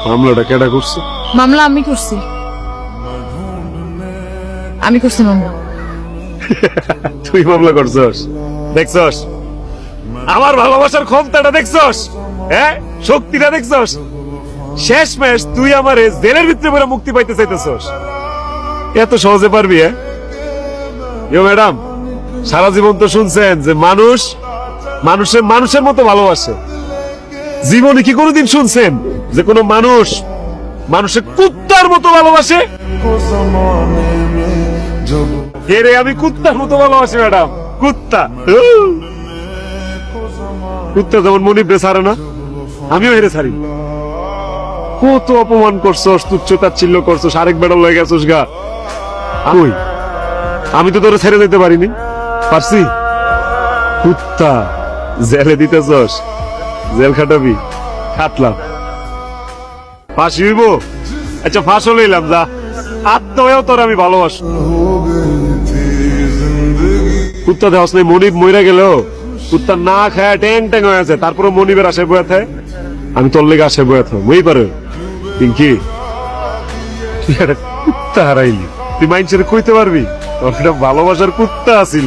মামলাটা কেডা করছে? মামলা আমি করছি। আমি করছি মামলা। তুই মামলা করছস? দেখছস আমার ভালোবাসার ক্ষমতাটা? দেখছস? হ্যাঁ, শক্তিটা দেখছস? শেষ ম্যাচ তুই আমারে জেলের ভিতরে পড়ে মুক্তি পাইতে চাইতেছস? এত সহজে পারবি? হ্যাঁ ইয়ো ম্যাডাম, সারা জীবন তো শুনছেন যে মানুষ মানুষের মতো ভালোবাসে। জীবনে কি কোনোদিন শুনছেন যে কোনো মানুষ মানুষের কুত্তার মতো ভালোবাসে? হেরে আমি কুত্তার মতো ভালোবাসি ম্যাডাম, কুত্তা। কুত্তা যেমন মনিবরে ছাড়ে না, আমিও হেরে ছাড়ি। কত অপমান করছস, তুচ্ছতাচ্ছিল্য করছস, আরেক বেড়া লয়ে গেছস গা। আমি তো তোরে ছেড়ে দিতে পারিনি, পারছি? কুত্তা, জেলে দিতেছস, জেল খাটাবি, খাটলাম। ফাঁসি হইব? আচ্ছা ফাঁসও লইলাম, যা। আত্মহ্যাও তোর আমি ভালোবাসি। কুত্তা দেহস নাই, মনিব মইরা গেল কুত্তা না খায় ট্যাং ট্যাং হয়ে আছে, তারপরে মনিবের আশায় বয়ে থাকে। আমি তোর লেগে আশায় বয়ে থাক, মই পারে পিঙ্কি। তুই একটা কুত্তা হারাইলি, তুই মাইন্ডসেট কইতে পারবি তোর একটা ভালোবাসার কুত্তা আছিল?